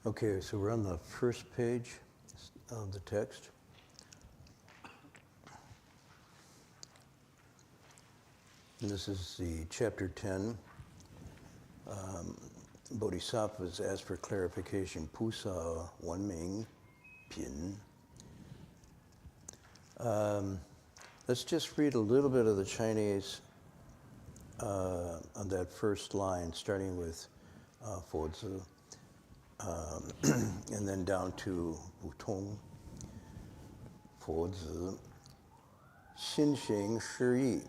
Okay, so we're on the first page of the text. And this is the chapter 10. Bodhisattvas asked for clarification. Pusa Wanming Pin. Let's just read a little bit of the Chinese on that first line, starting with Fozi, and then down to Wutong. Fozi, 心行失意，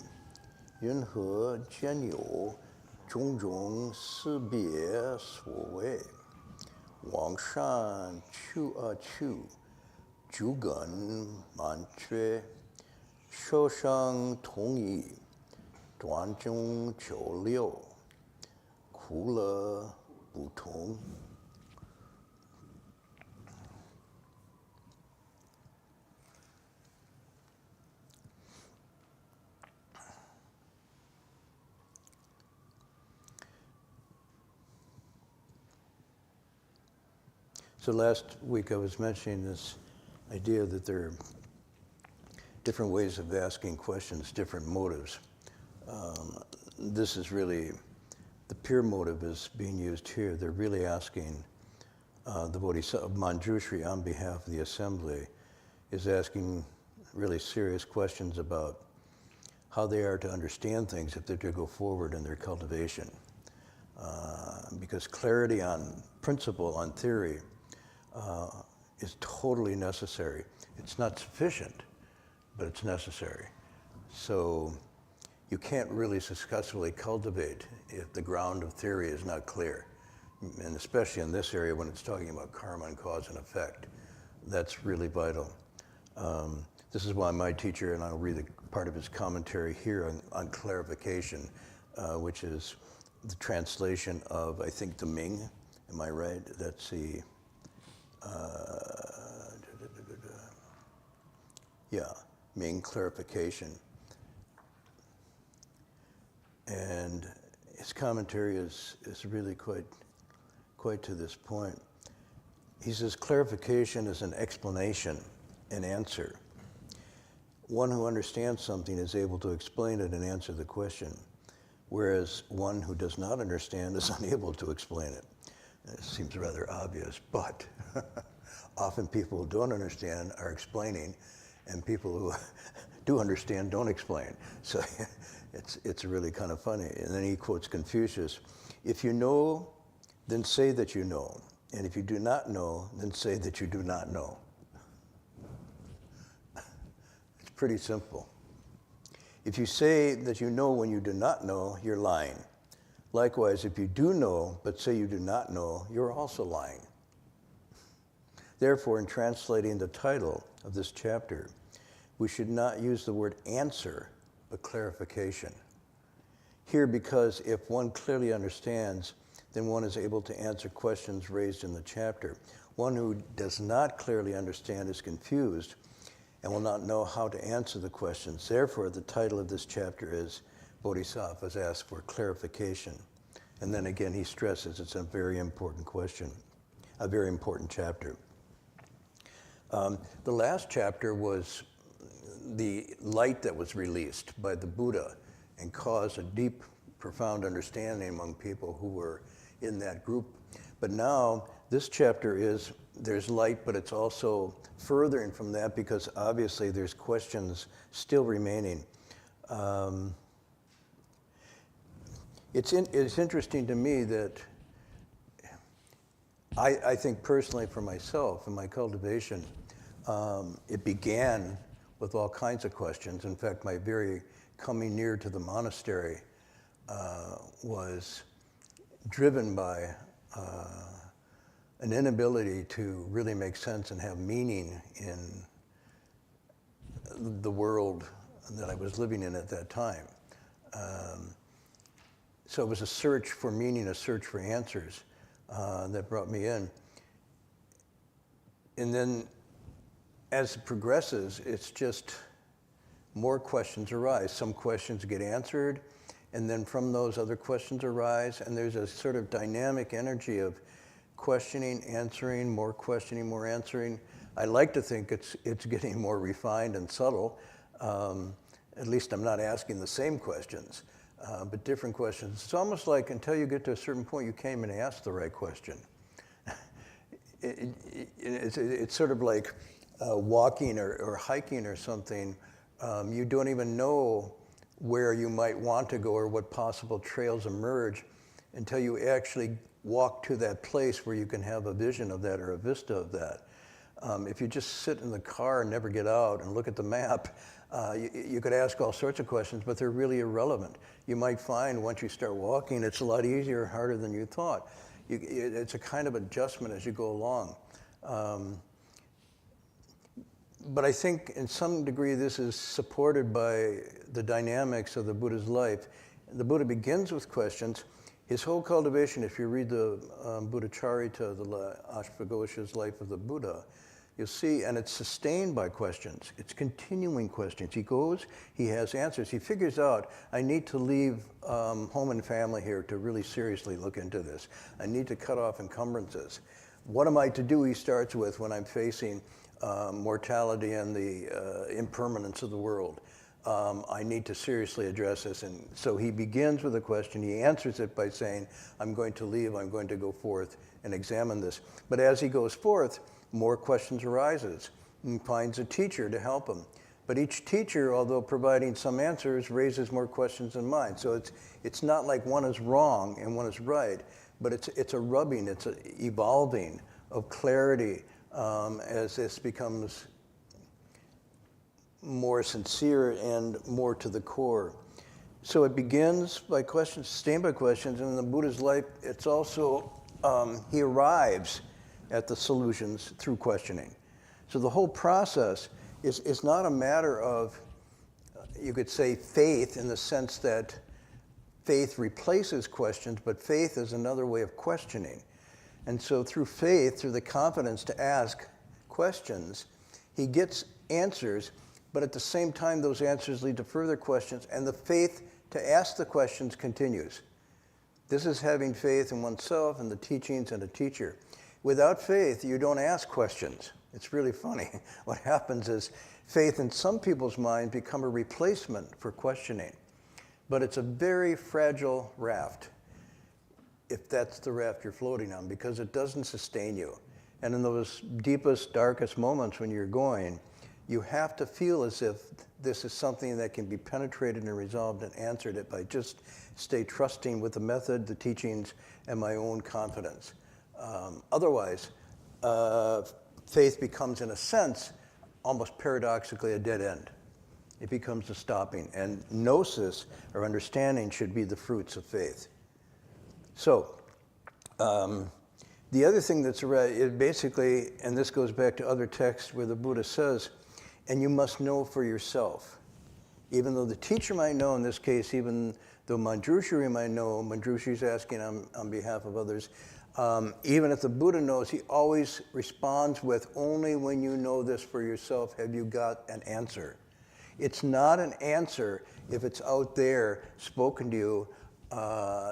云何兼有种种识别所谓？往上去，九根满缺，受伤同意，断中求六，苦乐不同。So last week I was mentioning this idea that there are different ways of asking questions, different motives. This is really, the pure motive is being used here. They're really asking, the Bodhisattva, Manjushri on behalf of the assembly, is asking really serious questions about how they are to understand things if they're to go forward in their cultivation. Because clarity on principle, on theory, is totally necessary. It's not sufficient, but it's necessary. So you can't really successfully cultivate if the ground of theory is not clear. And especially in this area when it's talking about karma and cause and effect. That's really vital. This is why my teacher, and I'll read part of his commentary here on clarification, which is the translation of, I think, the Ming. Am I right? That's the... Ming clarification. And his commentary is really quite to this point. He says, clarification is an explanation, an answer. One who understands something is able to explain it and answer the question, whereas one who does not understand is unable to explain it. It seems rather obvious, but often people who don't understand are explaining, and people who do understand don't explain. So it's really kind of funny. And then he quotes Confucius, if you know, then say that you know. And if you do not know, then say that you do not know. It's pretty simple. If you say that you know when you do not know, you're lying. Likewise, if you do know, but say you do not know, you're also lying. Therefore, in translating the title of this chapter, we should not use the word answer, but clarification. Here, because if one clearly understands, then one is able to answer questions raised in the chapter. One who does not clearly understand is confused and will not know how to answer the questions. Therefore, the title of this chapter is Bodhisattvas ask for clarification. And then again, he stresses it's a very important question, a very important chapter. The last chapter was the light that was released by the Buddha and caused a deep, profound understanding among people who were in that group. But now, this chapter is, there's light, but it's also furthering from that because obviously there's questions still remaining. It's interesting to me that I think personally for myself in my cultivation, it began with all kinds of questions. In fact, my very coming near to the monastery was driven by an inability to really make sense and have meaning in the world that I was living in at that time. So it was a search for meaning, a search for answers that brought me in. And then as it progresses, it's just more questions arise. Some questions get answered, and then from those other questions arise, and there's a sort of dynamic energy of questioning, answering, more questioning, more answering. I like to think it's getting more refined and subtle. At least I'm not asking the same questions, but different questions. It's almost like until you get to a certain point, you can't even ask the right question. It's sort of like walking or hiking or something. You don't even know where you might want to go or what possible trails emerge until you actually walk to that place where you can have a vision of that or a vista of that. If you just sit in the car and never get out and look at the map, you could ask all sorts of questions, but they're really irrelevant. You might find once you start walking, it's a lot easier or harder than you thought. It's a kind of adjustment as you go along. But I think in some degree this is supported by the dynamics of the Buddha's life. The Buddha begins with questions. His whole cultivation, if you read the Buddhacharita, the Ashvaghosha's life of the Buddha, you'll see, and it's sustained by questions. It's continuing questions. He goes, he has answers. He figures out, I need to leave home and family here to really seriously look into this. I need to cut off encumbrances. What am I to do, he starts with, when I'm facing mortality and the impermanence of the world? I need to seriously address this. And so he begins with a question. He answers it by saying, I'm going to leave, I'm going to go forth and examine this. But as he goes forth, more questions arises and finds a teacher to help him. But each teacher, although providing some answers, raises more questions in mind. So it's not like one is wrong and one is right, but it's a rubbing, it's an evolving of clarity as this becomes more sincere and more to the core. So it begins by questions, sustained by questions, and in the Buddha's life, it's also, he arrives at the solutions through questioning. So the whole process is not a matter of, you could say, faith in the sense that faith replaces questions, but faith is another way of questioning. And so through faith, through the confidence to ask questions, he gets answers, but at the same time, those answers lead to further questions, and the faith to ask the questions continues. This is having faith in oneself and the teachings and a teacher. Without faith, you don't ask questions. It's really funny. What happens is faith in some people's mind become a replacement for questioning. But it's a very fragile raft, if that's the raft you're floating on, because it doesn't sustain you. And in those deepest, darkest moments when you're going, you have to feel as if this is something that can be penetrated and resolved and answered if I just stay trusting with the method, the teachings, and my own confidence. Otherwise, faith becomes, in a sense, almost paradoxically a dead end. It becomes a stopping. And gnosis, or understanding, should be the fruits of faith. So, the other thing that's basically, and this goes back to other texts where the Buddha says, and you must know for yourself. Even though the teacher might know, in this case, even though Manjushri might know, Manjushri's asking on behalf of others, even if the Buddha knows, he always responds with, only when you know this for yourself have you got an answer. It's not an answer if it's out there, spoken to you,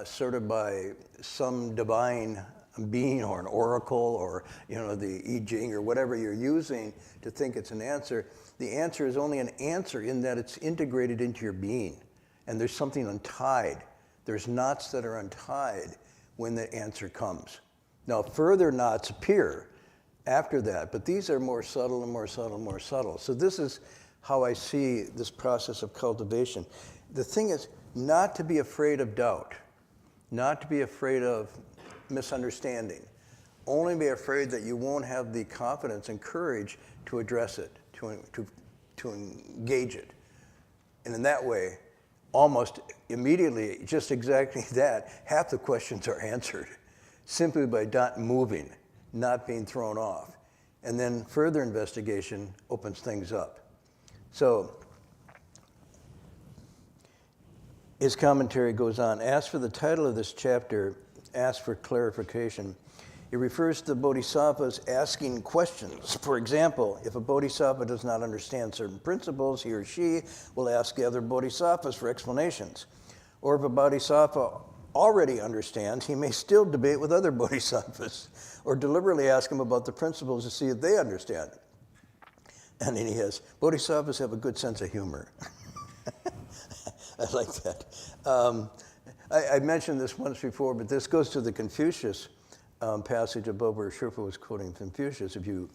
sort of by some divine being or an oracle or the I Ching or whatever you're using to think it's an answer. The answer is only an answer in that it's integrated into your being. And there's something untied. There's knots that are untied when the answer comes. Now, further knots appear after that, but these are more subtle and more subtle and more subtle. So this is how I see this process of cultivation. The thing is not to be afraid of doubt, not to be afraid of misunderstanding. Only be afraid that you won't have the confidence and courage to address it, to engage it. And in that way, almost immediately, just exactly that, half the questions are answered simply by not moving, not being thrown off. And then further investigation opens things up. So his commentary goes on. As for the title of this chapter, ask for clarification. It refers to the bodhisattvas asking questions. For example, if a bodhisattva does not understand certain principles, he or she will ask the other bodhisattvas for explanations. Or if a bodhisattva already understands, he may still debate with other bodhisattvas or deliberately ask them about the principles to see if they understand it. And then he has, bodhisattvas have a good sense of humor. I like that. I mentioned this once before, but this goes to the Confucius passage above where Sherpa was quoting Confucius. If you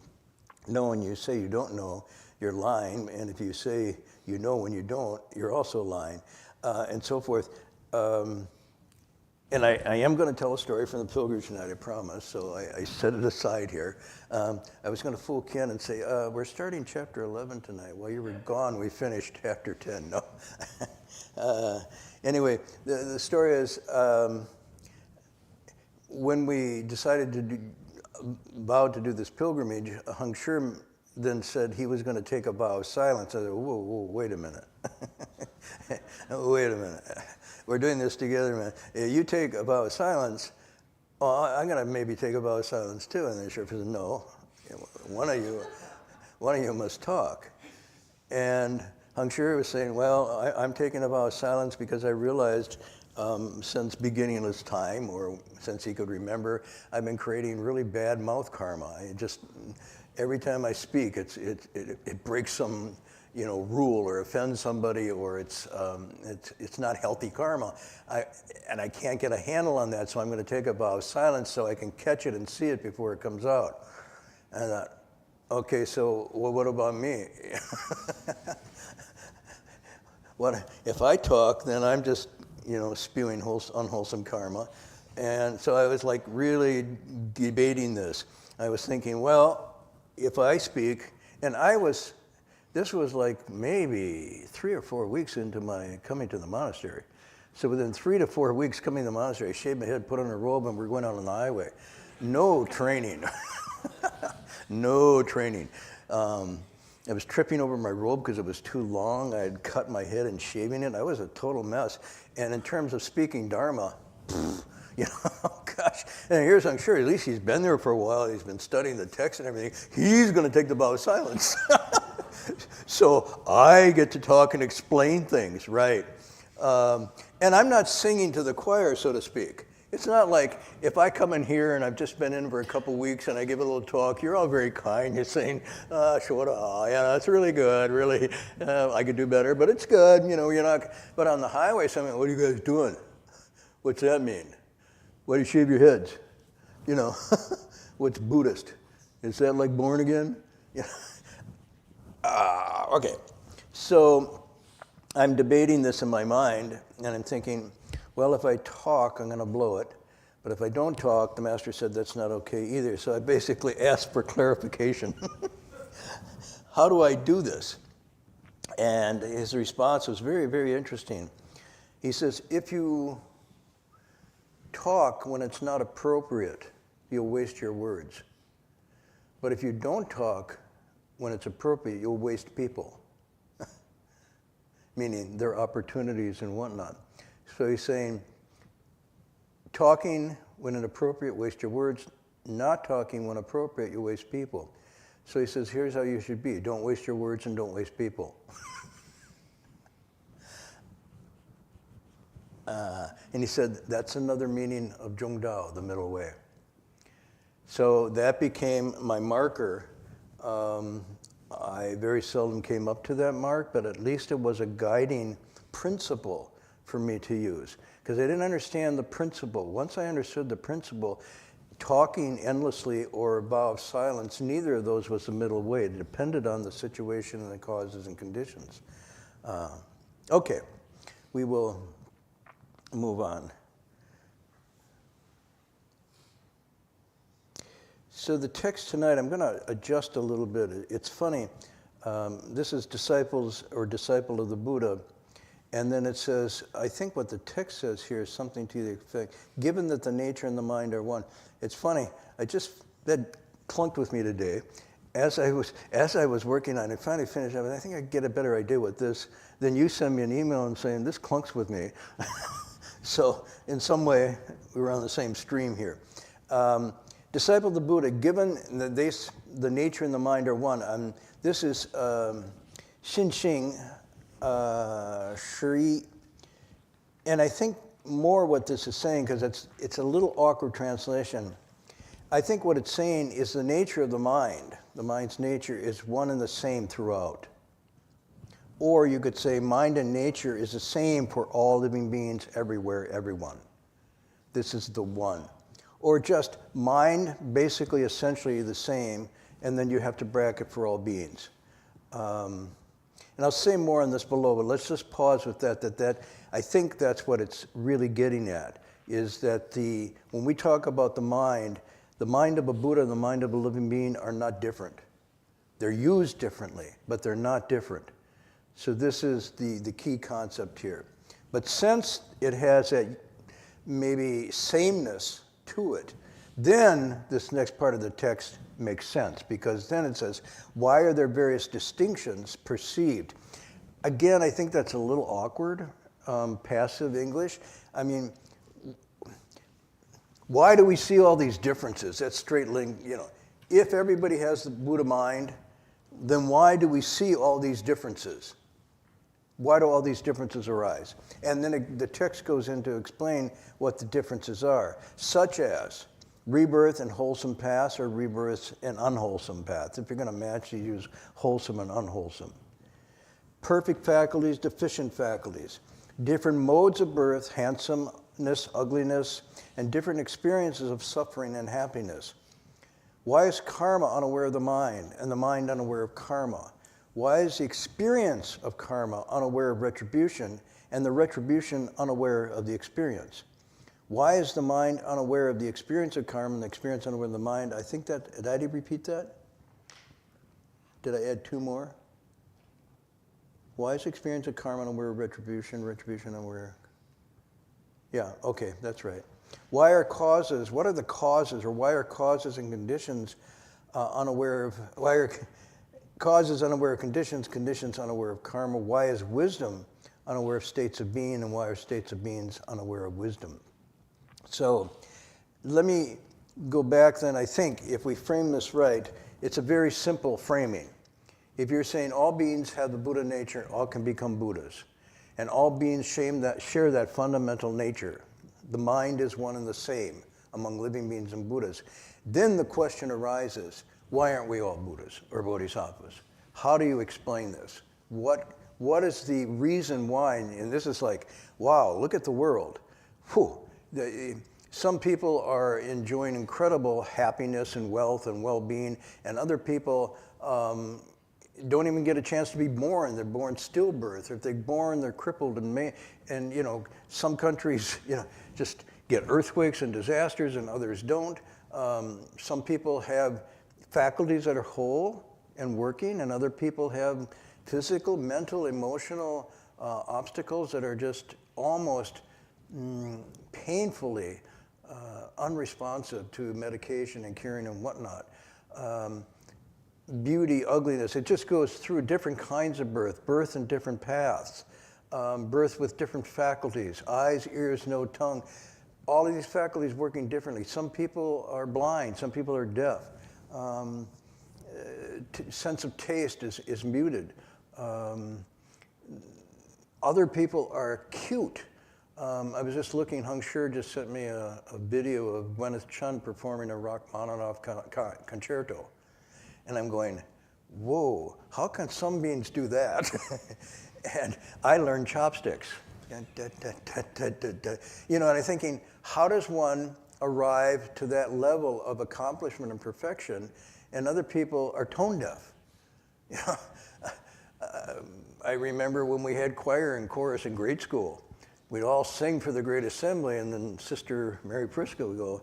know when you say you don't know, you're lying. And if you say you know when you don't, you're also lying, and so forth. And I am going to tell a story from the pilgrimage tonight, I promise, so I set it aside here. I was going to fool Ken and say, we're starting chapter 11 tonight. While you were gone, we finished chapter 10. No. Anyway, the story is, when we decided to vowed to do this pilgrimage, Heng Sure then said he was going to take a vow of silence. I said, whoa, wait a minute. Wait a minute. We're doing this together, man. You take a vow of silence. Oh, I'm going to maybe take a vow of silence too. And then Sherpa said, no, one of you must talk. And Heng Sure was saying, well, I'm taking a vow of silence because I realized since beginningless time, or since he could remember, I've been creating really bad mouth karma. Every time I speak, it breaks some rule or offends somebody, or it's not healthy karma. And I can't get a handle on that, so I'm going to take a vow of silence so I can catch it and see it before it comes out. And I thought, okay, so what about me? If I talk, then I'm just spewing unwholesome karma. And so I was like really debating this. I was thinking, well, if I speak, and this was like maybe 3 or 4 weeks into my coming to the monastery. So within 3 to 4 weeks coming to the monastery, I shaved my head, put on a robe, and we're going out on the highway. No training. No training. I was tripping over my robe because it was too long. I had cut my head and shaving it. I was a total mess. And in terms of speaking Dharma, gosh. And here's Heng Sure, at least he's been there for a while. He's been studying the text and everything. He's going to take the vow of silence. So I get to talk and explain things, right? And I'm not singing to the choir, so to speak. It's not like if I come in here and I've just been in for a couple weeks and I give a little talk, you're all very kind. You're saying, sure, yeah, that's really good, really. I could do better, but it's good. You're not. But on the highway, something, what are you guys doing? What's that mean? Why do you shave your heads? What's Buddhist? Is that like born again? Okay. So I'm debating this in my mind, and I'm thinking, well, if I talk, I'm going to blow it. But if I don't talk, the master said that's not okay either. So I basically asked for clarification. How do I do this? And his response was very, very interesting. He says, if you talk when it's not appropriate, you'll waste your words. But if you don't talk when it's appropriate, you'll waste people. Meaning their opportunities and whatnot. So he's saying, talking when inappropriate, waste your words. Not talking when appropriate, you waste people. So he says, here's how you should be. Don't waste your words and don't waste people. And he said, that's another meaning of Zhongdao, the middle way. So that became my marker. I very seldom came up to that mark, but at least it was a guiding principle for me to use. Because I didn't understand the principle. Once I understood the principle, talking endlessly or a vow of silence, neither of those was the middle way. It depended on the situation and the causes and conditions. Okay, we will move on. So the text tonight, I'm going to adjust a little bit. It's funny. This is disciples or disciple of the Buddha. And then it says, I think what the text says here is something to the effect, given that the nature and the mind are one. It's funny. That clunked with me today. As I was working on it, I finally finished up, and I think I get a better idea with this. Then you send me an email and saying, this clunks with me. So in some way, we were on the same stream here. Disciple of the Buddha, given that the nature and the mind are one. This is Xin Xing Shi. And I think more what this is saying, because it's a little awkward translation. I think what it's saying is the nature of the mind's nature is one and the same throughout. Or you could say mind and nature is the same for all living beings everywhere, everyone. This is the one. Or just mind, basically essentially the same, and then you have to bracket for all beings. And I'll say more on this below, but let's just pause with that I think that's what it's really getting at, is that when we talk about the mind of a Buddha and the mind of a living being are not different. They're used differently, but they're not different. So this is the key concept here. But since it has that maybe sameness to it, then this next part of the text makes sense, because then it says, why are there various distinctions perceived? Again, I think that's a little awkward, passive English. I mean, why do we see all these differences? That's straight link, If everybody has the Buddha mind, then why do we see all these differences? Why do all these differences arise? And then the text goes in to explain what the differences are, such as rebirth and wholesome paths, or rebirths and unwholesome paths. If you're going to match, you use wholesome and unwholesome. Perfect faculties, deficient faculties. Different modes of birth, handsomeness, ugliness, and different experiences of suffering and happiness. Why is karma unaware of the mind, and the mind unaware of karma? Why is the experience of karma unaware of retribution, and the retribution unaware of the experience? Why is the mind unaware of the experience of karma and the experience unaware of the mind? I think that, did I repeat that? Did I add two more? Why is the experience of karma unaware of retribution, retribution unaware? Yeah, okay, that's right. Why are causes, what are the causes, or why are causes and conditions why are causes unaware of conditions, conditions unaware of karma? Why is wisdom unaware of states of being, and why are states of beings unaware of wisdom? So let me go back then. I think if we frame this right, it's a very simple framing. If you're saying all beings have the Buddha nature, all can become Buddhas, and all beings share that fundamental nature, the mind is one and the same among living beings and Buddhas, then the question arises, why aren't we all Buddhas or Bodhisattvas? How do you explain this? What is the reason why? And this is like, wow, look at the world. Whew. Some people are enjoying incredible happiness and wealth and well-being, and other people don't even get a chance to be born. They're born stillbirth. If they're born, they're crippled. And some countries, just get earthquakes and disasters, and others don't. Some people have faculties that are whole and working, and other people have physical, mental, emotional obstacles that are just almost painfully unresponsive to medication and curing and whatnot. Beauty, ugliness, it just goes through different kinds of birth in different paths, birth with different faculties, eyes, ears, nose, tongue, all of these faculties working differently. Some people are blind, some people are deaf. Sense of taste is muted. Other people are acute. I was just looking, Heng Sure just sent me a video of Gwyneth Chun performing a Rachmaninoff concerto. And I'm going, whoa, how can some beings do that? And I learned chopsticks. And I'm thinking, how does one arrive to that level of accomplishment and perfection, and other people are tone deaf? I remember when we had choir and chorus in grade school, we'd all sing for the Great Assembly, and then Sister Mary Prisco would go,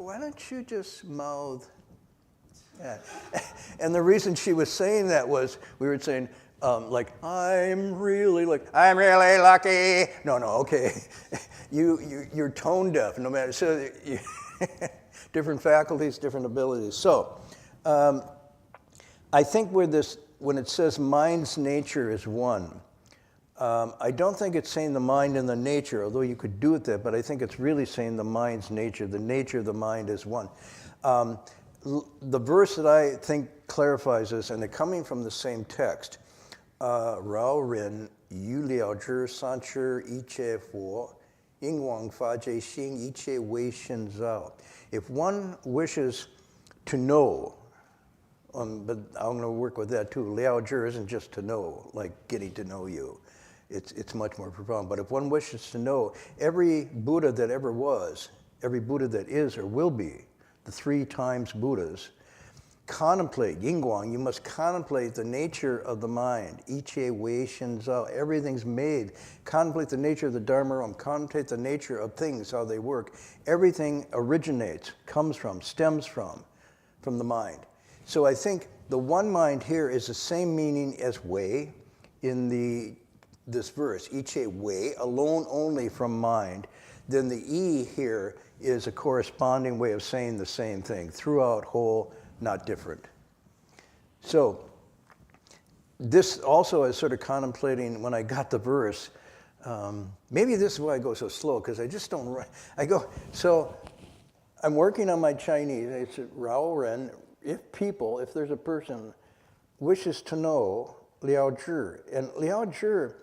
why don't you just mouth? Yeah. And the reason she was saying that was, we were saying, I'm really lucky. No, okay. You're tone deaf, no matter, so different faculties, different abilities. So I think when it says mind's nature is one, I don't think it's saying the mind and the nature, although you could do it that, but I think it's really saying the mind's nature. The nature of the mind is one. The verse that I think clarifies this, and they're coming from the same text, Rao Rin, Yu Liao Zhi, San Chi, I Che Fo, Ying Wang Fa Jie Xing, I Che Wei Shin Zhao. If one wishes to know, but I'm going to work with that too. Liao Zhi isn't just to know, like getting to know you. It's much more profound. But if one wishes to know, every Buddha that ever was, every Buddha that is or will be, the 3 times Buddhas, contemplate, Yingguang, you must contemplate the nature of the mind. Ichi Wei Shin Zhao, everything's made. Contemplate the nature of the Dharma, contemplate the nature of things, how they work. Everything originates, comes from, stems from the mind. So I think the one mind here is the same meaning as Wei in this verse. Ichi Wei, alone only from mind. Then the E here is a corresponding way of saying the same thing. Throughout, whole, not different. So this also is sort of contemplating when I got the verse. Maybe this is why I go so slow, because I just don't write. So I'm working on my Chinese. It's Rao Ren. If there's a person wishes to know Liao Zhi, and Liao Zhi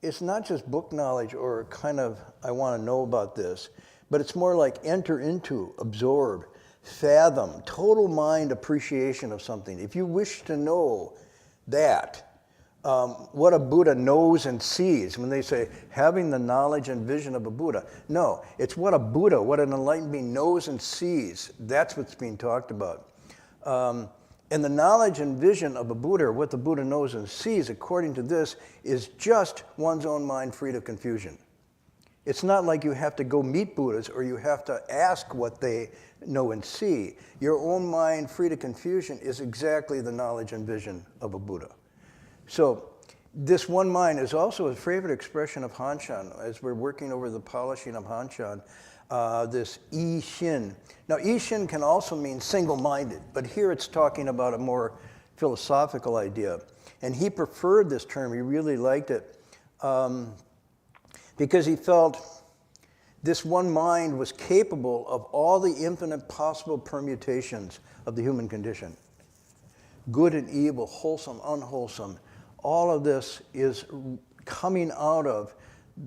is not just book knowledge or kind of, I want to know about this, but it's more like enter into, absorb, fathom, total mind appreciation of something. If you wish to know that, what a Buddha knows and sees, when they say having the knowledge and vision of a Buddha, no, it's what a Buddha, what an enlightened being knows and sees. That's what's being talked about. And the knowledge and vision of a Buddha, what the Buddha knows and sees, according to this, is just one's own mind freed of confusion. It's not like you have to go meet Buddhas or you have to ask what they know and see. Your own mind freed of confusion is exactly the knowledge and vision of a Buddha. So this one mind is also a favorite expression of Hanshan. As we're working over the polishing of Hanshan, this I Shin. Now, I Shin can also mean single-minded, but here it's talking about a more philosophical idea. And he preferred this term. He really liked it because he felt this one mind was capable of all the infinite possible permutations of the human condition. Good and evil, wholesome, unwholesome. All of this is coming out of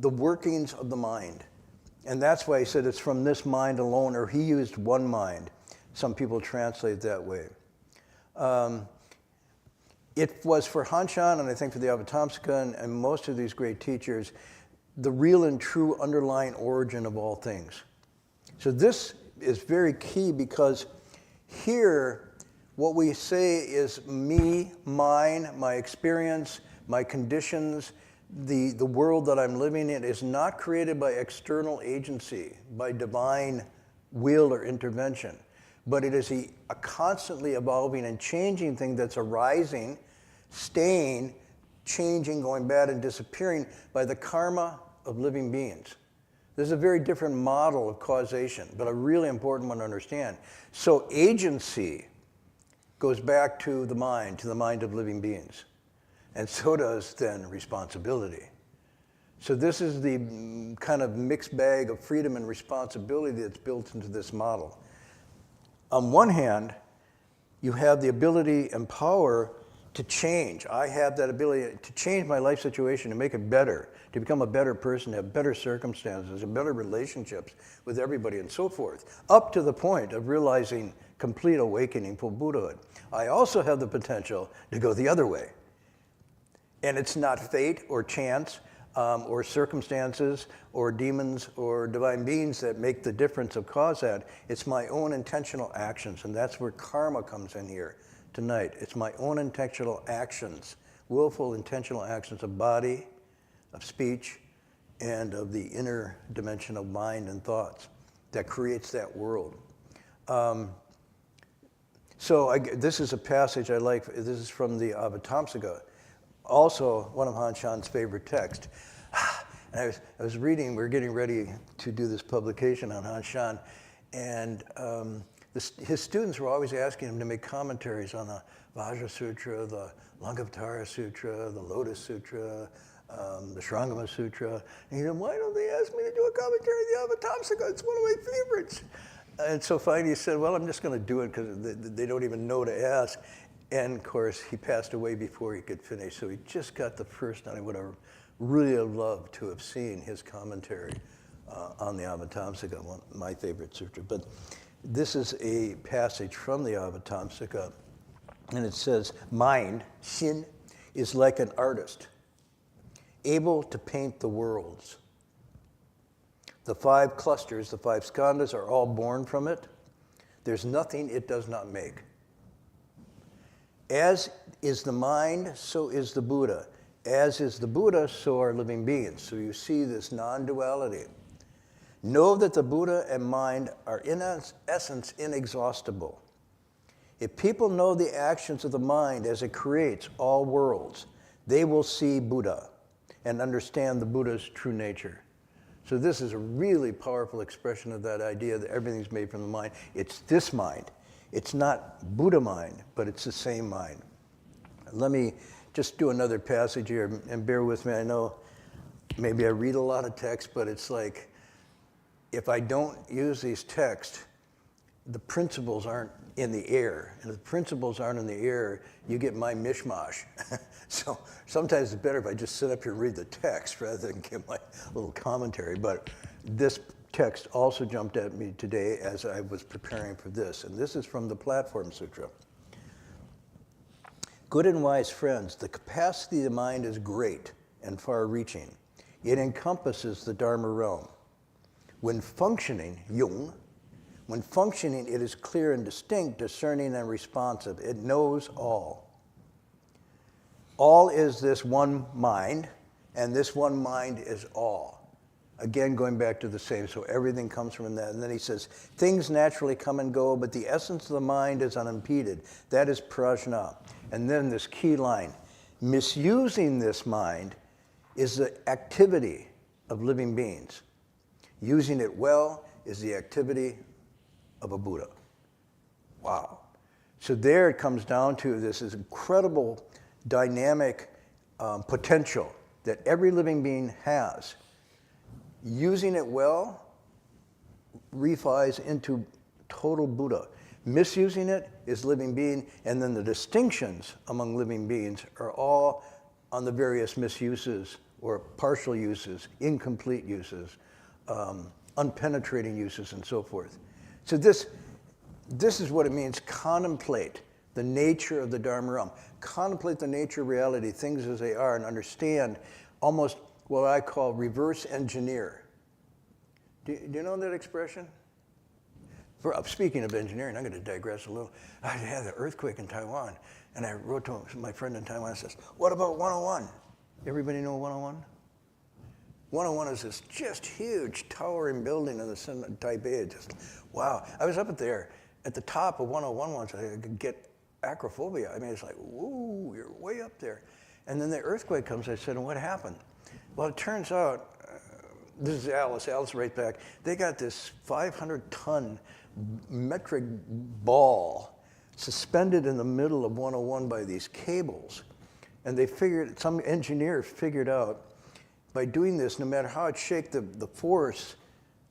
the workings of the mind. And that's why he said it's from this mind alone, or he used one mind. Some people translate that way. It was for Hanshan, and I think for the Avatamsaka and most of these great teachers, the real and true underlying origin of all things. So this is very key because here, what we say is me, mine, my experience, my conditions, the world that I'm living in is not created by external agency, by divine will or intervention, but it is a constantly evolving and changing thing that's arising, staying, changing, going bad and disappearing by the karma of living beings. This is a very different model of causation, but a really important one to understand. So agency goes back to the mind of living beings. And so does then responsibility. So this is the kind of mixed bag of freedom and responsibility that's built into this model. On one hand, you have the ability and power to change. I have that ability to change my life situation, to make it better, to become a better person, to have better circumstances, and better relationships with everybody and so forth, up to the point of realizing complete awakening, full Buddhahood. I also have the potential to go the other way. And it's not fate or chance or circumstances or demons or divine beings that make the difference of cause that. It's my own intentional actions, and that's where karma comes in here tonight. It's my own intentional actions, willful intentional actions of body, of speech, and of the inner dimension of mind and thoughts that creates that world. This is a passage I like. This is from the Avatamsaka. Also, one of Hanshan's favorite texts. And I was reading, we were getting ready to do this publication on Hanshan, and his students were always asking him to make commentaries on the Vajra Sutra, the Lankavatara Sutra, the Lotus Sutra, the Shrangama Sutra. And he said, why don't they ask me to do a commentary on the Avatamsaka? It's one of my favorites. And so finally he said, well, I'm just going to do it because they don't even know to ask. And of course, he passed away before he could finish, so he just got the first, and I would have really loved to have seen his commentary on the Avatamsaka, one of my favorite sutra. But this is a passage from the Avatamsaka, and it says, mind, xin, is like an artist, able to paint the worlds. The 5 clusters, the 5 skandhas, are all born from it. There's nothing it does not make. As is the mind, so is the Buddha. As is the Buddha, so are living beings. So you see this non-duality. Know that the Buddha and mind are in essence inexhaustible. If people know the actions of the mind as it creates all worlds, they will see Buddha and understand the Buddha's true nature. So this is a really powerful expression of that idea that everything's made from the mind. It's this mind. It's not Buddha mind, but it's the same mind. Let me just do another passage here, and bear with me. I know maybe I read a lot of text, but it's like, if I don't use these texts, the principles aren't in the air. And if the principles aren't in the air, you get my mishmash. So sometimes it's better if I just sit up here and read the text rather than give my little commentary. But this text also jumped at me today as I was preparing for this. And this is from the Platform Sutra. Good and wise friends, the capacity of the mind is great and far-reaching. It encompasses the Dharma realm. When functioning, Jung, when functioning, it is clear and distinct, discerning and responsive. It knows all. All is this one mind, and this one mind is all. Again, going back to the same, so everything comes from that. And then he says, things naturally come and go, but the essence of the mind is unimpeded. That is prajna. And then this key line, misusing this mind is the activity of living beings. Using it well is the activity of a Buddha. Wow. So there it comes down to this incredible dynamic potential that every living being has. Using it well refines into total Buddha. Misusing it is living being, and then the distinctions among living beings are all on the various misuses or partial uses, incomplete uses, unpenetrating uses, and so forth. So this is what it means, contemplate the nature of the Dharma realm. Contemplate the nature of reality, things as they are, and understand almost what I call reverse engineer. Do you know that expression? Speaking of engineering, I'm going to digress a little. I had the earthquake in Taiwan, and I wrote to my friend in Taiwan and says, what about 101? Everybody know 101? 101 is this just huge towering building in the center of Taipei. Just, wow. I was up there at the top of 101 once. I could get acrophobia. I mean, it's like, whoa, you're way up there. And then the earthquake comes. I said, and what happened? Well, it turns out, this is Alice right back. They got this 500-ton metric ball suspended in the middle of 101 by these cables. And they figured, some engineer figured out, by doing this, no matter how it shaked, the force,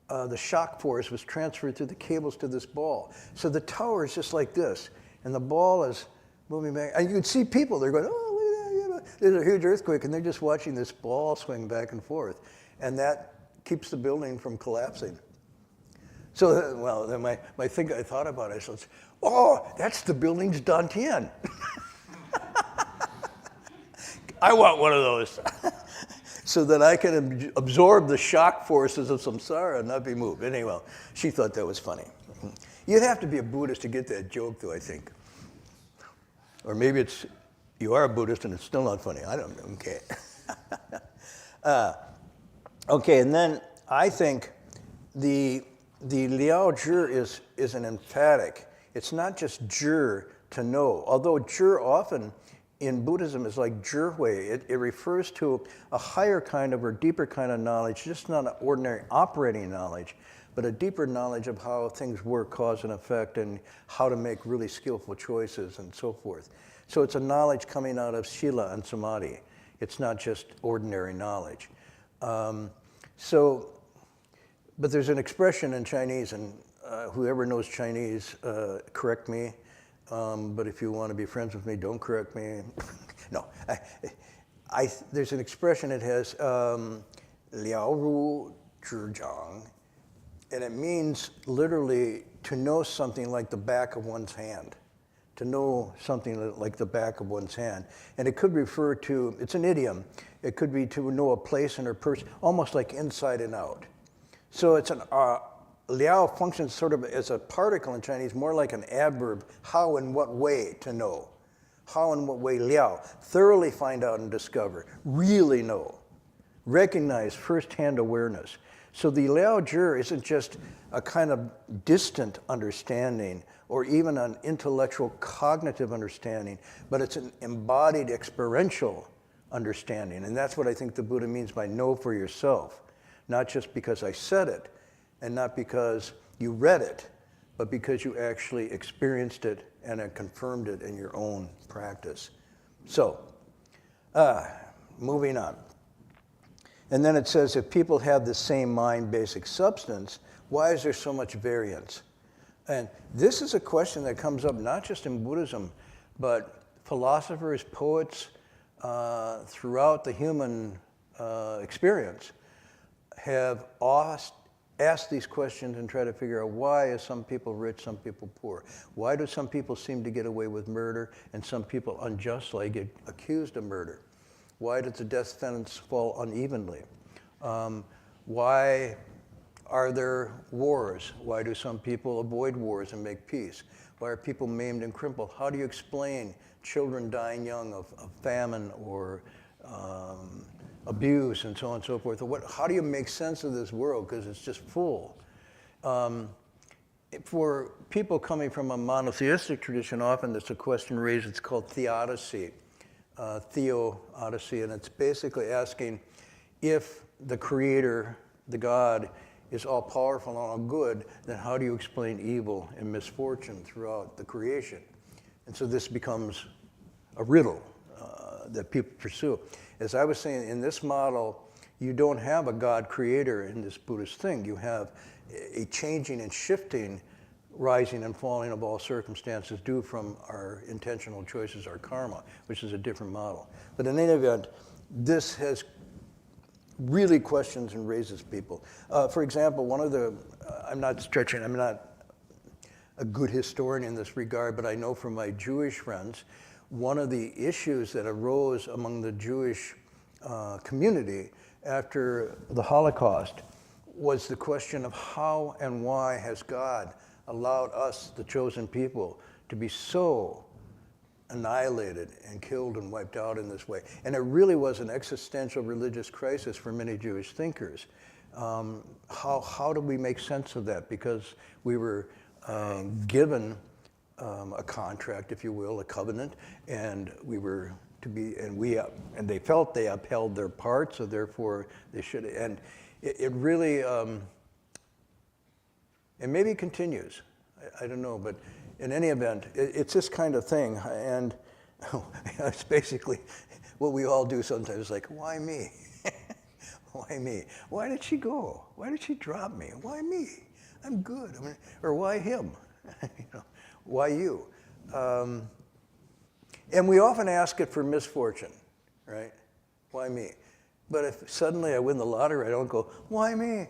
the shock force was transferred through the cables to this ball. So the tower is just like this, and the ball is moving back. And you can see people, they're going, oh, look at that, you know. There's a huge earthquake, and they're just watching this ball swing back and forth. And that keeps the building from collapsing. So, well, then my thing I thought about it, I said, oh, that's the building's Dantian. I want one of those. So that I can absorb the shock forces of samsara and not be moved. Anyway, she thought that was funny. You'd have to be a Buddhist to get that joke, though, I think. Or maybe you are a Buddhist and it's still not funny. I don't know. Okay. Okay, and then I think the Liao Zhi is an emphatic. It's not just Zhi to know, although Zhi often in Buddhism is like Zhihui. It refers to a higher kind of or deeper kind of knowledge, just not an ordinary operating knowledge, but a deeper knowledge of how things work, cause and effect, and how to make really skillful choices and so forth. So it's a knowledge coming out of Sila and Samadhi. It's not just ordinary knowledge. But there's an expression in Chinese, and whoever knows Chinese, correct me. but if you want to be friends with me, don't correct me. No, there's an expression that has liao ru zhi zhang, and it means literally to know something like the back of one's hand. To know something like the back of one's hand. And it could refer to, it's an idiom, it could be to know a place in a person, almost like inside and out. So it's an, liao functions sort of as a particle in Chinese, more like an adverb, how and what way to know. How and what way, liao, thoroughly find out and discover, really know, recognize firsthand awareness. So the liao zhi isn't just a kind of distant understanding or even an intellectual cognitive understanding, but it's an embodied experiential understanding. And that's what I think the Buddha means by know for yourself. Not just because I said it, and not because you read it, but because you actually experienced it and confirmed it in your own practice. So, moving on. And then it says, if people have the same mind, basic substance, why is there so much variance? And this is a question that comes up not just in Buddhism, but philosophers, poets, throughout the human experience have asked these questions and try to figure out why are some people rich, some people poor? Why do some people seem to get away with murder and some people unjustly get accused of murder? Why does the death sentence fall unevenly? Why are there wars? Why do some people avoid wars and make peace? Why are people maimed and crippled? How do you explain children dying young of famine or abuse and so on and so forth? How do you make sense of this world? Because it's just full. For people coming from a monotheistic tradition, often there's a question raised, it's called theodicy, theoodicy, and it's basically asking if the creator, the God, is all powerful and all good, then how do you explain evil and misfortune throughout the creation? And so this becomes a riddle that people pursue. As I was saying, in this model, you don't have a God creator in this Buddhist thing. You have a changing and shifting, rising and falling of all circumstances due from our intentional choices, our karma, which is a different model. But in any event, this has really questions and raises people. For example, one of the, I'm not stretching, I'm not a good historian in this regard, but I know from my Jewish friends, one of the issues that arose among the Jewish community after the Holocaust was the question of how and why has God allowed us, the chosen people, to be so annihilated and killed and wiped out in this way. And it really was an existential religious crisis for many Jewish thinkers. How do we make sense of that? Because we were given a contract, if you will, a covenant, and we were to be, and they felt they upheld their part, so therefore they should. And it really, and maybe it continues. I don't know, but in any event, it's this kind of thing, and it's basically what we all do sometimes, like, why me? Why me? Why did she go? Why did she drop me? Why me? I'm good. I mean, or why him? You know, why you? And we often ask it for misfortune, right? Why me? But if suddenly I win the lottery, I don't go, why me?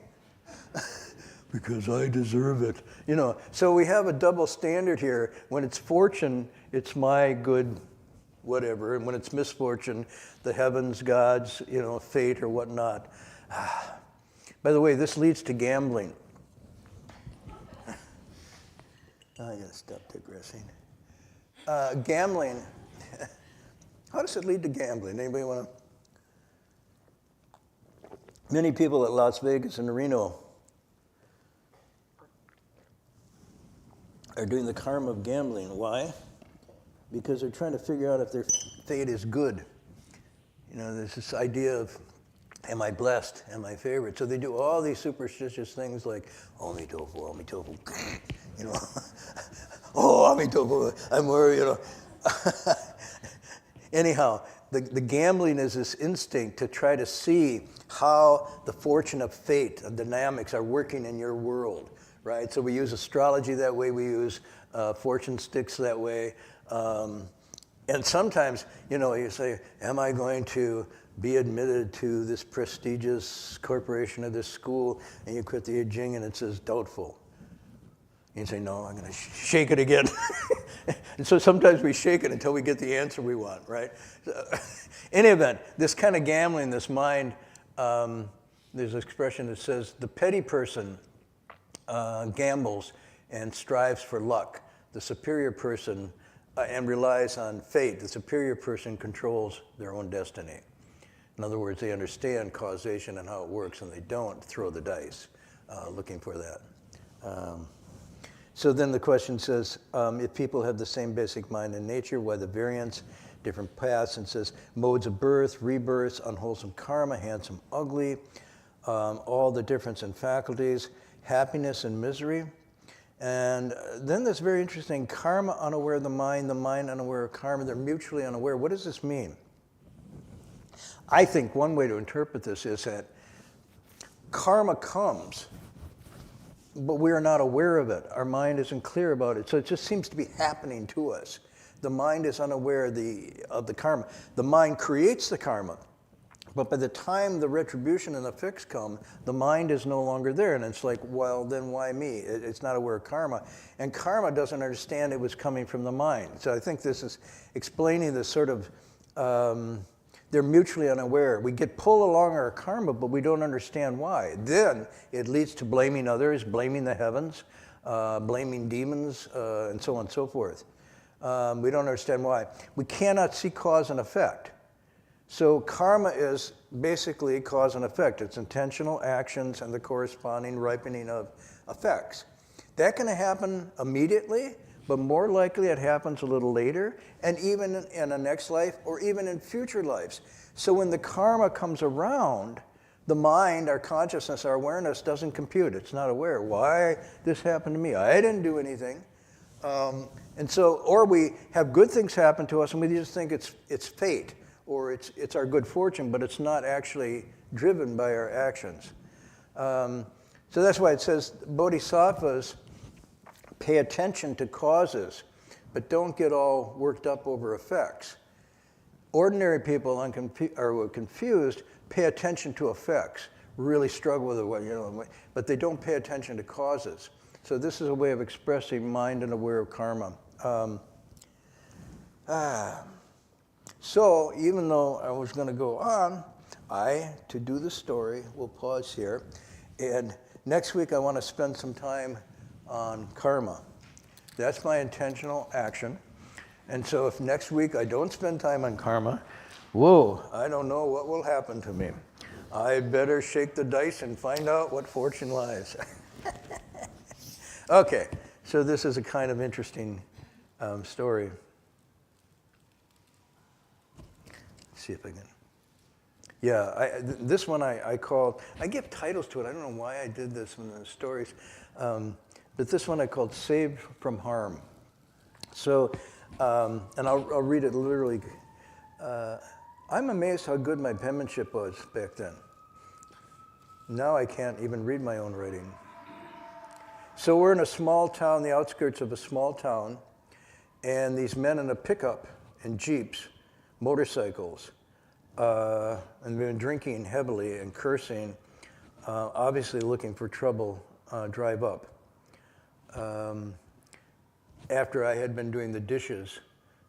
Because I deserve it. You know, so we have a double standard here. When it's fortune, it's my good whatever, and when it's misfortune, the heavens, God's, you know, fate or whatnot. By the way, this leads to gambling. I gotta stop digressing. Gambling. How does it lead to gambling? Anybody want to? Many people at Las Vegas and Reno are doing the karma of gambling. Why? Because they're trying to figure out if their fate is good. You know, there's this idea of, am I blessed? Am I favored? So they do all these superstitious things like, Omi tofu, Omi tofu. You know, oh, Omi tofu, I'm worried, you know. Anyhow, the gambling is this instinct to try to see how the fortune of fate, the dynamics are working in your world, right? So we use astrology that way. We use fortune sticks that way. And sometimes, you say, am I going to be admitted to this prestigious corporation or this school? And you put the I Ching and it says doubtful. And you say, no, I'm going to shake it again. And so sometimes we shake it until we get the answer we want, right? So, in any event, this kind of gambling, this mind, there's an expression that says the petty person gambles and strives for luck. The superior person and relies on fate. The superior person controls their own destiny. In other words, they understand causation and how it works, and they don't throw the dice looking for that. So then the question says, if people have the same basic mind in nature, why the variance, different paths, and says modes of birth, rebirths, unwholesome karma, handsome, ugly, all the difference in faculties, happiness and misery. And then this very interesting, karma unaware of the mind unaware of karma, they're mutually unaware. What does this mean? I think one way to interpret this is that karma comes, but we are not aware of it. Our mind isn't clear about it. So it just seems to be happening to us. The mind is unaware of the karma. The mind creates the karma, but by the time the retribution and the fix come, the mind is no longer there. And it's like, well, then why me? It's not aware of karma. And karma doesn't understand it was coming from the mind. So I think this is explaining this sort of, they're mutually unaware. We get pulled along our karma, but we don't understand why. Then it leads to blaming others, blaming the heavens, blaming demons, and so on and so forth. We don't understand why. We cannot see cause and effect. So karma is basically cause and effect. It's intentional actions and the corresponding ripening of effects. That can happen immediately, but more likely it happens a little later, and even in a next life or even in future lives. So when the karma comes around, the mind, our consciousness, our awareness doesn't compute. It's not aware. Why this happened to me? I didn't do anything. And so, or we have good things happen to us and we just think it's fate or it's our good fortune, but it's not actually driven by our actions. So that's why it says bodhisattvas pay attention to causes, but don't get all worked up over effects. Ordinary people are confused, pay attention to effects, really struggle with it, but they don't pay attention to causes. So this is a way of expressing mind and aware of karma. So even though I was going to go on, to do the story, we'll pause here. And next week I want to spend some time on karma. That's my intentional action. And so if next week I don't spend time on karma, whoa, I don't know what will happen to me. I better shake the dice and find out what fortune lies. Okay, so this is a kind of interesting story. Let's see if I can. Yeah, this one I called, I give titles to it. I don't know why I did this in the stories. But this one I called Saved from Harm. So, and I'll read it literally. I'm amazed how good my penmanship was back then. Now I can't even read my own writing. So we're in a small town, the outskirts of a small town, and these men in a pickup and jeeps, motorcycles, and they've been drinking heavily and cursing, obviously looking for trouble, drive up. After I had been doing the dishes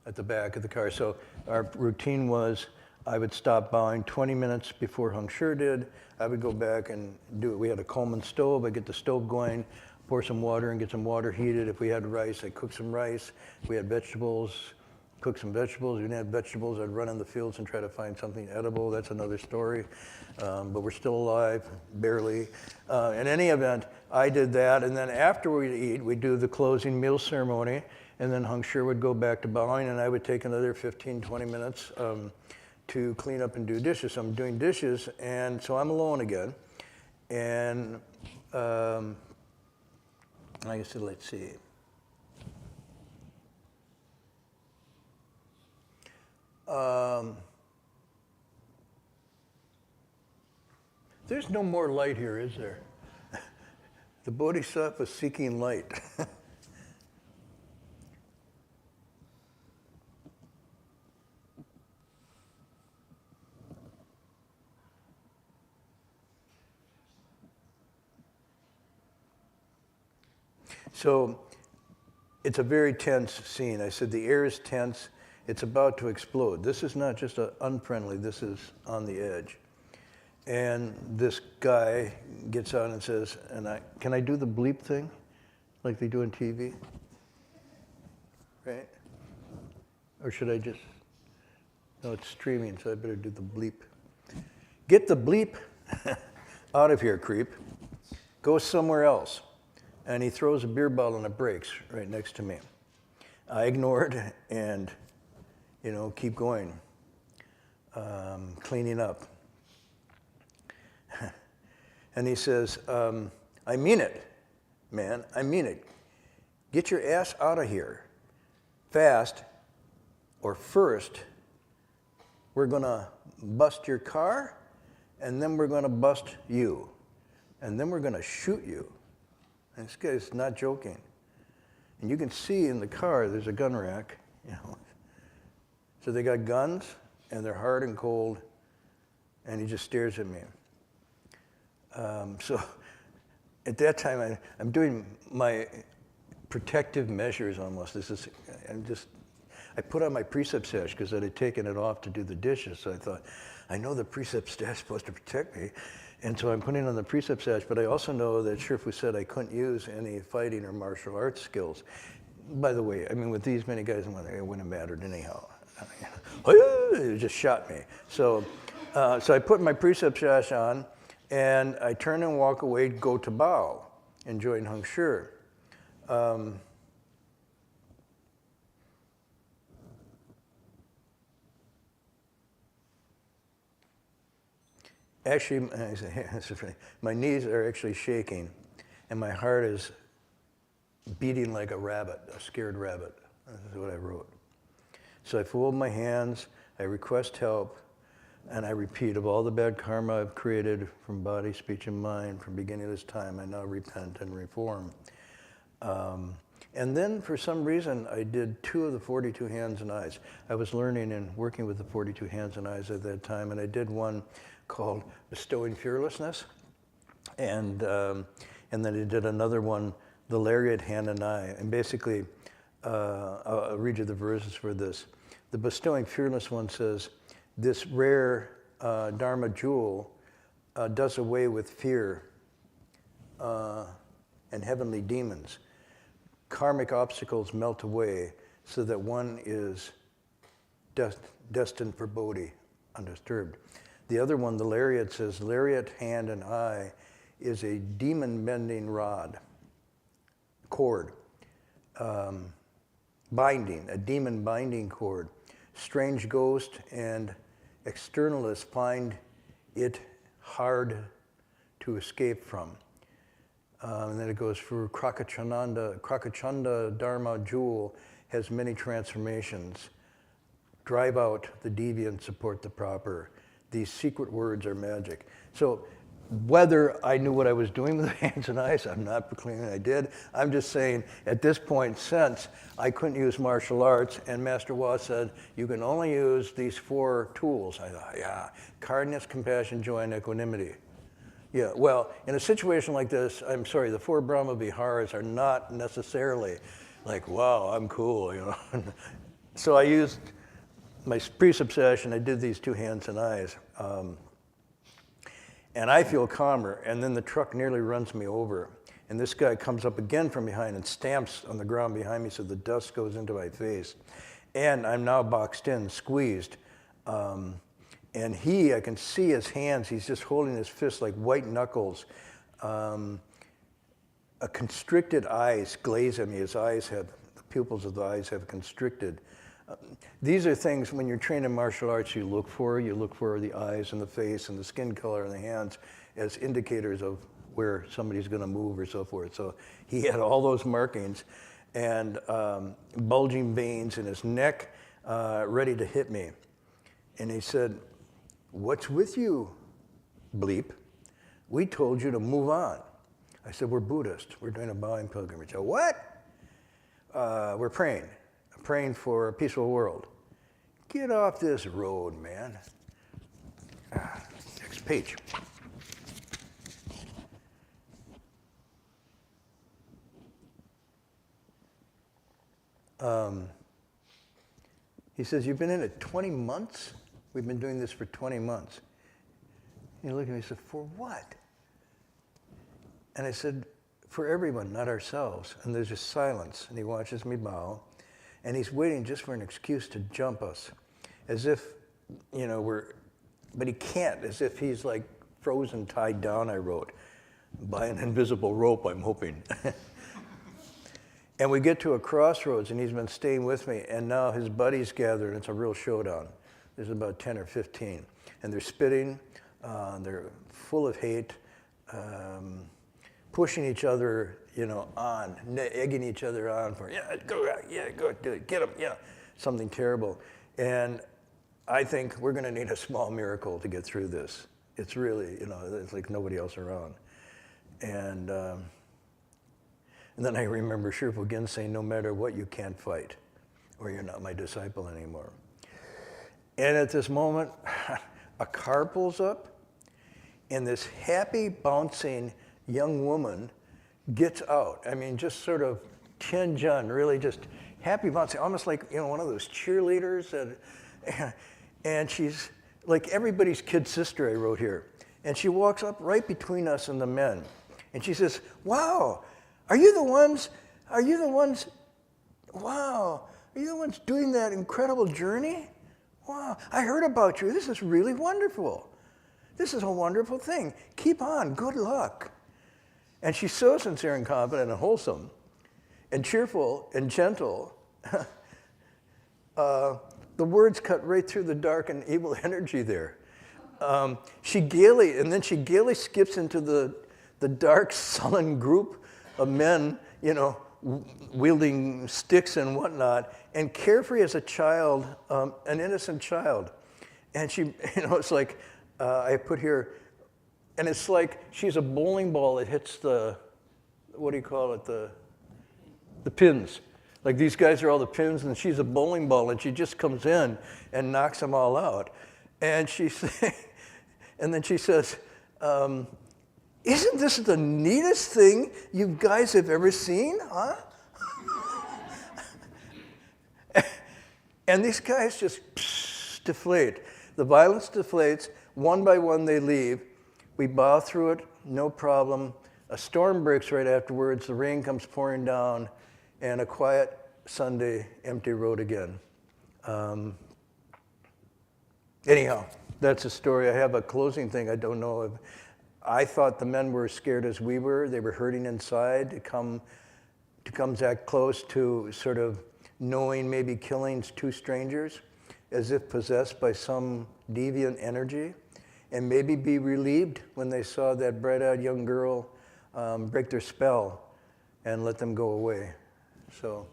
at the back of the car. So our routine was I would stop bowing 20 minutes before Heng Sure did. I would go back and do it. We had a Coleman stove. I'd get the stove going, pour some water and get some water heated. If we had rice, I'd cook some rice. If we had vegetables, cook some vegetables. If we didn't have vegetables, I'd run in the fields and try to find something edible. That's another story. But we're still alive, barely. In any event, I did that. And then after we'd eat, we'd do the closing meal ceremony. And then Heng Sure would go back to bowing, and I would take another 15, 20 minutes to clean up and do dishes. So I'm doing dishes, and so I'm alone again. And like I said, let's see. There's no more light here, is there? The Bodhisattva seeking light. So it's a very tense scene. I said the air is tense. It's about to explode. This is not just unfriendly. This is on the edge. And this guy gets out and says, can I do the bleep thing like they do on TV? Right? Or should I just, no, it's streaming, so I better do the bleep. Get the bleep out of here, creep. Go somewhere else. And he throws a beer bottle and it breaks right next to me. I ignored and, keep going, cleaning up. And he says, I mean it, man, I mean it. Get your ass out of here fast, or first we're gonna bust your car, and then we're gonna bust you, and then we're gonna shoot you. And this guy's not joking. And you can see in the car there's a gun rack, So they got guns, and they're hard and cold, and he just stares at me. So at that time, I'm doing my protective measures almost. I put on my precept sash because I had taken it off to do the dishes. So I thought, I know the precept sash is supposed to protect me. And so I'm putting on the precept sash, but I also know that Shifu said I couldn't use any fighting or martial arts skills. By the way, with these many guys, it wouldn't have mattered anyhow. It just shot me. So I put my precept sash on, and I turn and walk away, go to bow, and join Heng Sure. Actually, my knees are actually shaking, and my heart is beating like a rabbit, a scared rabbit. This is what I wrote. So I fold my hands, I request help, and I repeat, of all the bad karma I've created from body, speech, and mind from beginning of this time, I now repent and reform. And then for some reason, I did 2 of the 42 hands and eyes. I was learning and working with the 42 hands and eyes at that time, and I did one called Bestowing Fearlessness. And then I did another one, the Lariat Hand and Eye. And basically, I'll read you the verses for this. The Bestowing Fearless one says, this rare Dharma jewel does away with fear and heavenly demons. Karmic obstacles melt away so that one is destined for Bodhi, undisturbed. The other one, the Lariat, says, Lariat, Hand, and Eye is a demon-bending cord, binding, a demon-binding cord. Strange ghost and externalists find it hard to escape from. And then it goes through Krakachanda Dharma jewel has many transformations. Drive out the deviant, support the proper. These secret words are magic. So whether I knew what I was doing with the hands and eyes, I'm not proclaiming I did. I'm just saying at this point, since I couldn't use martial arts, and Master Hua said, you can only use these 4 tools. I thought, yeah, kindness, compassion, joy, and equanimity. Yeah, well, in a situation like this, I'm sorry, the 4 Brahma Viharas are not necessarily like, wow, I'm cool, So I used my precept session, I did these 2 hands and eyes. And I feel calmer, and then the truck nearly runs me over. And this guy comes up again from behind and stamps on the ground behind me so the dust goes into my face. And I'm now boxed in, squeezed. And I can see his hands, he's just holding his fists like white knuckles. A constricted eyes glaze at me. The pupils of the eyes have constricted. These are things, when you're trained in martial arts, you look for. You look for the eyes and the face and the skin color and the hands as indicators of where somebody's going to move or so forth. So he had all those markings and bulging veins in his neck, ready to hit me. And he said, what's with you, bleep? We told you to move on. I said, we're Buddhist. We're doing a bowing pilgrimage. Oh, what? We're praying. Praying for a peaceful world. Get off this road, man. Next page. He says, you've been in it 20 months? We've been doing this for 20 months. He looked at me and said, for what? And I said, for everyone, not ourselves. And there's just silence. And he watches me bow. And he's waiting just for an excuse to jump us. As if, but he can't. As if he's like frozen, tied down, I wrote. By an invisible rope, I'm hoping. And we get to a crossroads, and he's been staying with me, and now his buddies gather, and it's a real showdown. There's about 10 or 15. And they're spitting, they're full of hate, pushing each other, on, egging each other on for, go, do it, get him, something terrible. And I think we're going to need a small miracle to get through this. It's really, it's like nobody else around. And then I remember Sherpa again saying, no matter what, you can't fight, or you're not my disciple anymore. And at this moment, a car pulls up, and this happy, bouncing young woman gets out. I mean, just sort of Tianjun, really just happy, bouncing, almost like, one of those cheerleaders. And she's like everybody's kid sister, I wrote here. And she walks up right between us and the men. And she says, wow, wow, are you the ones doing that incredible journey? Wow, I heard about you. This is really wonderful. This is a wonderful thing. Keep on, good luck. And she's so sincere and confident and wholesome and cheerful and gentle. The words cut right through the dark and evil energy there. She gaily skips into the dark, sullen group of men, wielding sticks and whatnot, and carefree as a child, an innocent child. And she, it's like, I put here, and it's like she's a bowling ball that hits the pins. Like these guys are all the pins, and she's a bowling ball, and she just comes in and knocks them all out. And and then she says, isn't this the neatest thing you guys have ever seen, huh? And these guys just deflate. The violence deflates. One by one, they leave. We bow through it, no problem. A storm breaks right afterwards. The rain comes pouring down, and a quiet Sunday, empty road again. Anyhow, that's a story. I have a closing thing. I don't know if I thought the men were as scared as we were. They were hurting inside to come that close to sort of knowing maybe killing two strangers, as if possessed by some deviant energy, and maybe be relieved when they saw that bright-eyed young girl break their spell and let them go away. So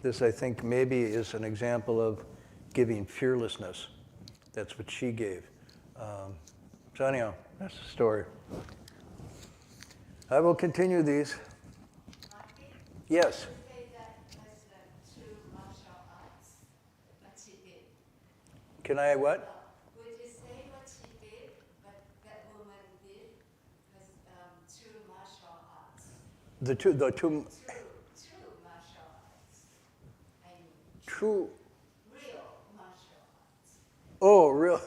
this, I think, maybe is an example of giving fearlessness. That's what she gave. So anyhow, that's the story. I will continue these. Marty, Yes. you say that was true martial arts, what she did. Can I what? Would you say what she did, what that woman did, was true martial arts? The two. True martial arts. I mean, True. real martial arts. Oh, real.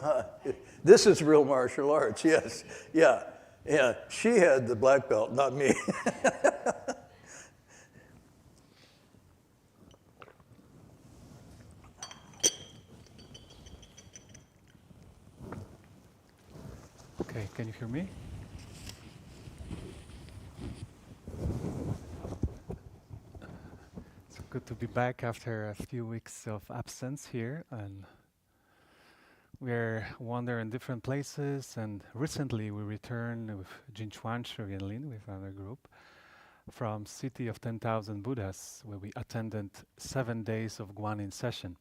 This is real martial arts. Yes. Yeah. She had the black belt, not me. Okay, can you hear me? It's good to be back after a few weeks of absence here, and we're wandering different places, and recently we returned with Jinchuan Shugenlin with another group from City of 10,000 Buddhas, where we attended 7 days of Guanyin session.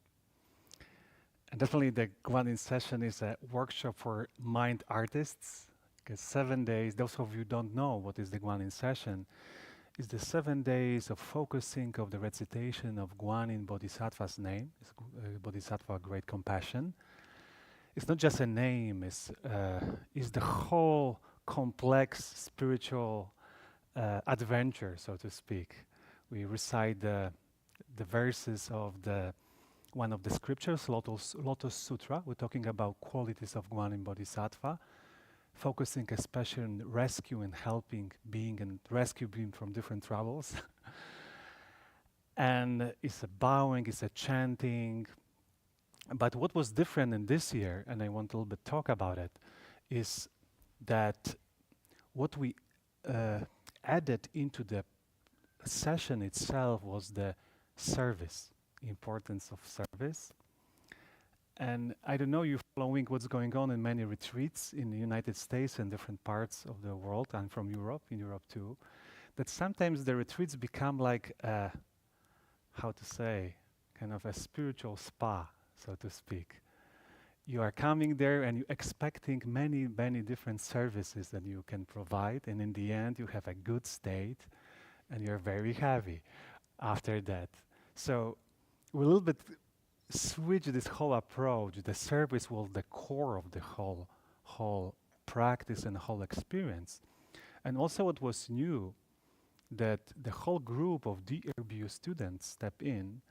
And definitely the Guanyin session is a workshop for mind artists, Because 7 days, those of you who don't know what is the Guanyin session, is the 7 days of focusing of the recitation of Guanyin Bodhisattva's name, Bodhisattva Great Compassion. It's not just a name, it's the whole complex spiritual adventure, so to speak. We recite the verses of one of the scriptures, Lotus Sutra. We're talking about qualities of Guanyin Bodhisattva, focusing especially on rescue and helping being and rescue being from different troubles. And it's a bowing, it's a chanting. But what was different in this year, and I want a little bit talk about it, is that what we added into the session itself was the service, importance of service. And I don't know, you're following what's going on in many retreats in the United States and different parts of the world, and from Europe, in Europe too, that sometimes the retreats become like, how to say, kind of a spiritual spa, so to speak. You are coming there and you're expecting many, many different services that you can provide, and in the end you have a good state and you're very happy after that. So we a little bit switch this whole approach. The service was the core of the whole practice and whole experience. And also what was new, that the whole group of DRBU students step in,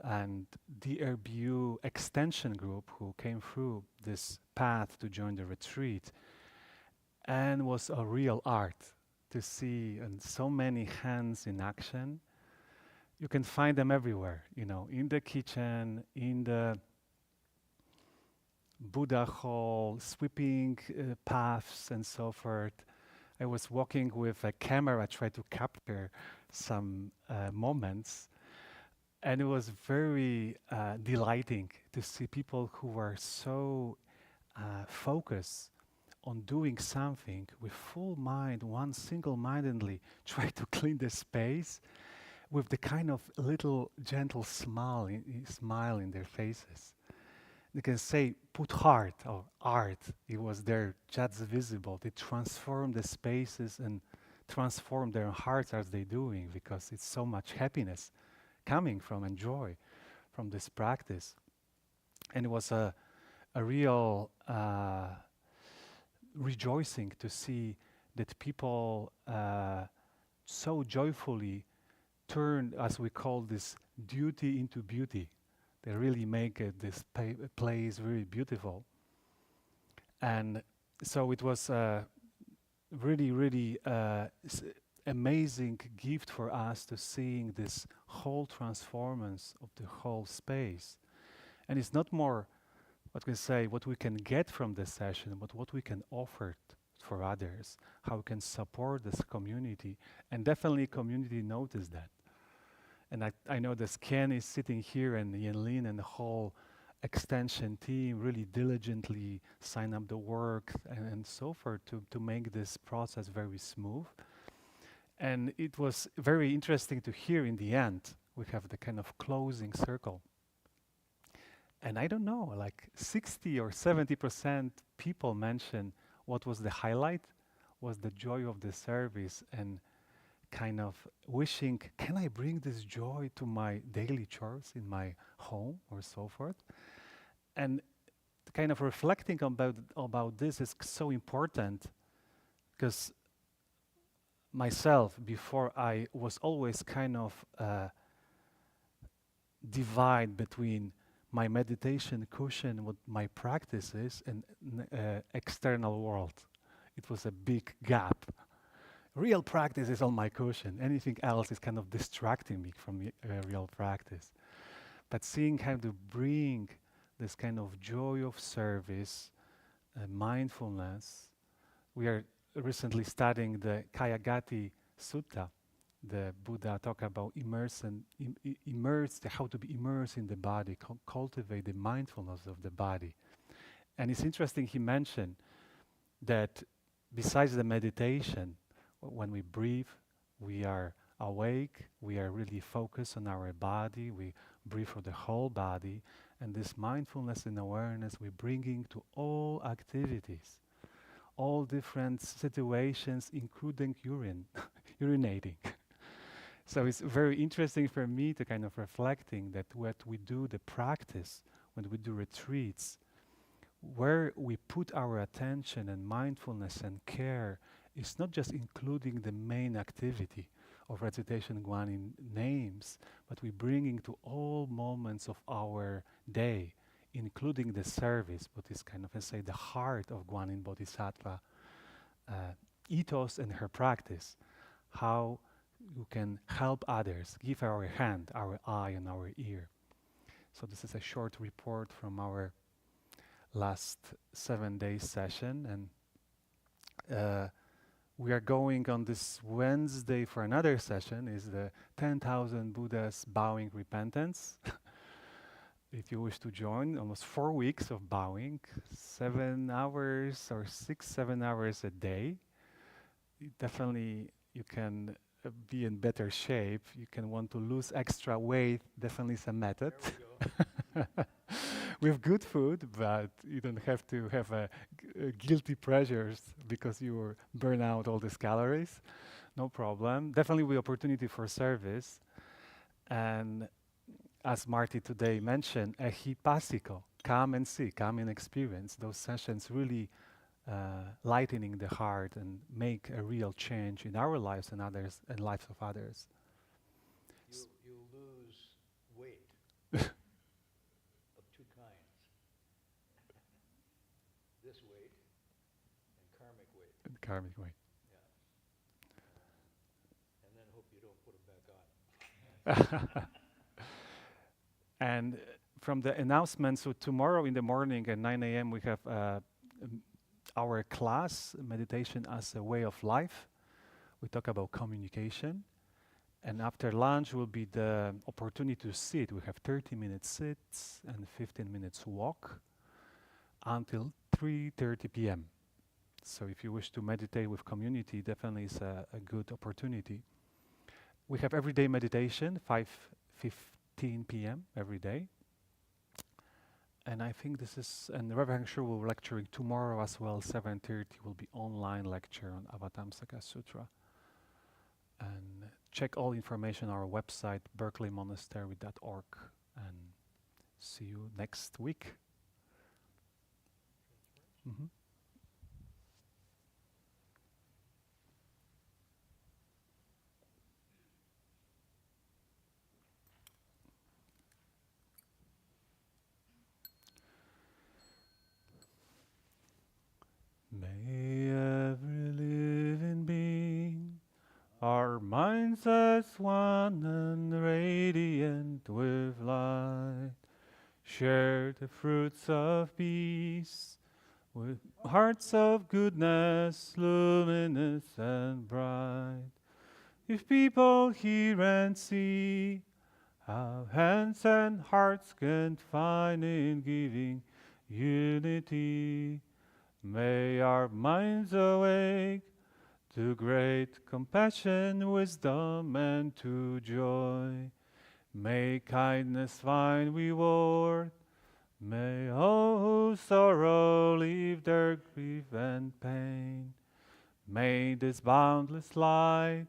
and DRBU extension group who came through this path to join the retreat, and was a real art to see, and so many hands in action. You can find them everywhere, in the kitchen, in the Buddha hall, sweeping paths and so forth. I was walking with a camera, tried to capture some moments, and it was very delighting to see people who were so focused on doing something with full mind, one single-mindedly try to clean the space with the kind of little gentle smile in their faces. They can say, put heart or art. It was there, just visible. They transform the spaces and transform their hearts as they're doing, because it's so much happiness coming from and joy from this practice. And it was a real rejoicing to see that people so joyfully turn, as we call this, duty into beauty. They really make this place very beautiful. And so it was really, really amazing gift for us to seeing this whole transformance of the whole space. And it's not more, what we can get from this session, but what we can offer for others, how we can support this community. And definitely community noticed that. And I know that Ken is sitting here, and Yenlin and the whole extension team really diligently sign up the work and so forth to make this process very smooth. And it was very interesting to hear in the end, we have the kind of closing circle. And I don't know, like 60 or 70% people mention what was the highlight, was the joy of the service, and kind of wishing, can I bring this joy to my daily chores in my home or so forth? And kind of reflecting about this is so important, because myself, before, I was always kind of divide between my meditation cushion, what my practice is, and external world. It was a big gap. Real practice is on my cushion. Anything else is kind of distracting me from real practice. But seeing how to bring this kind of joy of service, mindfulness. We are recently studying the Kayagati Sutta. The Buddha talk about how to be immersed in the body, cultivate the mindfulness of the body. And it's interesting, he mentioned that besides the meditation, when we breathe, we are awake, we are really focused on our body, we breathe for the whole body, and this mindfulness and awareness we're bringing to all activities, all different situations, including urinating. So it's very interesting for me to kind of reflecting that what we do, the practice, when we do retreats, where we put our attention and mindfulness and care is not just including the main activity of recitation Guanyin names, but we bring into all moments of our day, including the service, what is kind of, let's say, the heart of Guanyin Bodhisattva ethos and her practice, how you can help others, give our hand, our eye, and our ear. So this is a short report from our last 7-day session, and we are going on this Wednesday for another session. Is the 10,000 Buddhas bowing repentance. If you wish to join, almost 4 weeks of bowing, 7 hours or 6-7 hours a day. Definitely you can be in better shape. You can want to lose extra weight. Definitely is a method. With good food, but you don't have to have guilty pleasures because you burn out all these calories. No problem. Definitely the opportunity for service. And as Marty today mentioned, ehipasiko, come and see, come and experience. Those sessions really lightening the heart and make a real change in our lives and others and lives of others. You lose weight of two kinds. This weight and karmic weight. And karmic way. And then hope you don't put them back on. And from the announcement, so tomorrow in the morning at 9 a.m. we have our class, meditation as a way of life. We talk about communication. And after lunch will be the opportunity to sit. We have 30 minutes sits and 15 minutes walk until 3:30 p.m. So if you wish to meditate with community, definitely is a good opportunity. We have everyday meditation, 5:15 p.m. every day. And I think this is, and Reverend Heng Sure will be lecturing tomorrow as well, 7:30 will be online lecture on Avatamsaka Sutra. And check all information on our website, berkeleymonastery.org, and see you next week. Mm-hmm. May every living being, our minds as one and radiant with light, share the fruits of peace with hearts of goodness, luminous and bright. If people hear and see how hands and hearts can find in giving unity, may our minds awake to great compassion, wisdom, and to joy. May kindness find reward. May all who sorrow leave their grief and pain. May this boundless light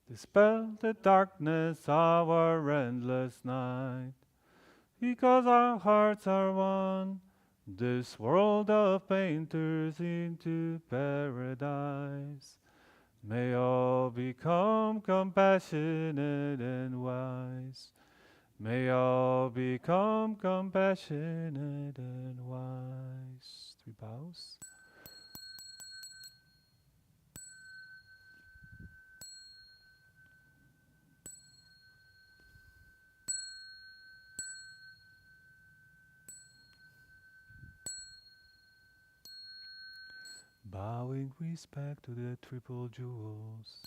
dispel the darkness of our endless night. Because our hearts are one, this world of pain turns into paradise. May all become compassionate and wise. May all become compassionate and wise. 3 bows. Bowing respect to the triple jewels.